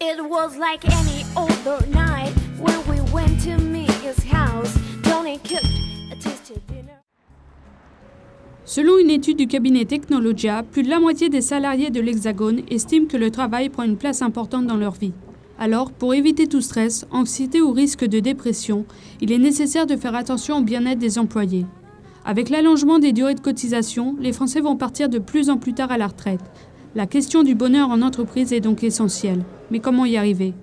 It was like any other night when we went to Mia's house. Johnny cooked a tasty dinner. Selon une étude du cabinet Technologia, plus de la moitié des salariés de l'Hexagone estiment que le travail prend une place importante dans leur vie. Alors, pour éviter tout stress, anxiété ou risque de dépression, il est nécessaire de faire attention au bien-être des employés. Avec l'allongement des durées de cotisation, les Français vont partir de plus en plus tard à la retraite. La question du bonheur en entreprise est donc essentielle. Mais comment y arriver ?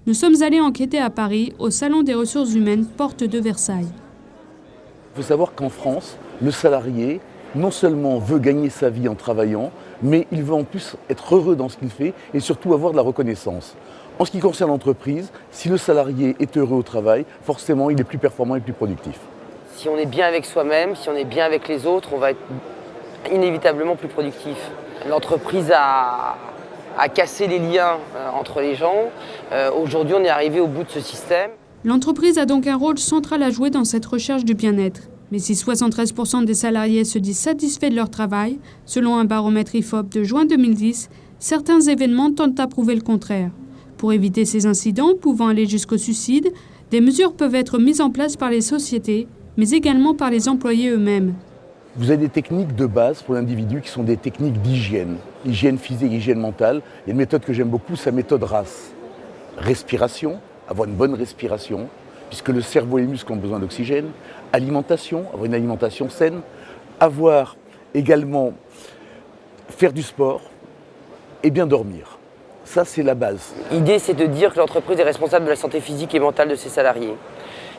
Nous sommes allés enquêter à Paris, au Salon des ressources humaines, porte de Versailles. Il faut savoir qu'en France, le salarié, non seulement veut gagner sa vie en travaillant, mais il veut en plus être heureux dans ce qu'il fait et surtout avoir de la reconnaissance. En ce qui concerne l'entreprise, si le salarié est heureux au travail, forcément il est plus performant et plus productif. Si on est bien avec soi-même, si on est bien avec les autres, on va être inévitablement plus productif. L'entreprise a cassé les liens entre les gens. Aujourd'hui, on est arrivé au bout de ce système. L'entreprise a donc un rôle central à jouer dans cette recherche du bien-être. Mais si 73% des salariés se disent satisfaits de leur travail, selon un baromètre IFOP de juin 2010, certains événements tentent à prouver le contraire. Pour éviter ces incidents pouvant aller jusqu'au suicide, des mesures peuvent être mises en place par les sociétés, mais également par les employés eux-mêmes. Vous avez des techniques de base pour l'individu qui sont des techniques d'hygiène. Hygiène physique, hygiène mentale. Il y a une méthode que j'aime beaucoup, c'est la méthode RAS. Respiration, avoir une bonne respiration, puisque le cerveau et les muscles ont besoin d'oxygène. Alimentation, avoir une alimentation saine. Avoir également, faire du sport et bien dormir. Ça, c'est la base. L'idée, c'est de dire que l'entreprise est responsable de la santé physique et mentale de ses salariés.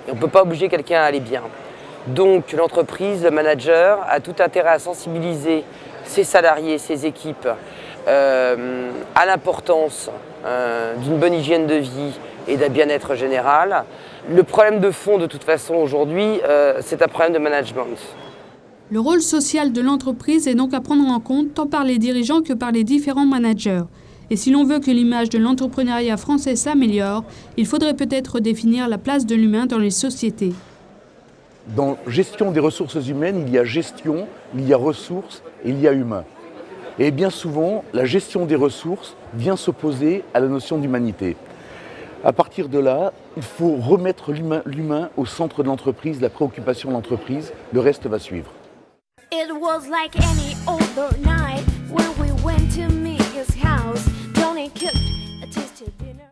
Et on ne peut pas obliger quelqu'un à aller bien. Donc l'entreprise, le manager, a tout intérêt à sensibiliser ses salariés, ses équipes à l'importance d'une bonne hygiène de vie et d'un bien-être général. Le problème de fond, de toute façon, aujourd'hui, c'est un problème de management. Le rôle social de l'entreprise est donc à prendre en compte tant par les dirigeants que par les différents managers. Et si l'on veut que l'image de l'entrepreneuriat français s'améliore, il faudrait peut-être redéfinir la place de l'humain dans les sociétés. Dans gestion des ressources humaines, il y a gestion, il y a ressources et il y a humain. Et bien souvent, la gestion des ressources vient s'opposer à la notion d'humanité. À partir de là, il faut remettre l'humain au centre de l'entreprise, la préoccupation de l'entreprise, le reste va suivre. It was like any other night when we went to Mia's house. Johnny cooked a tasty dinner.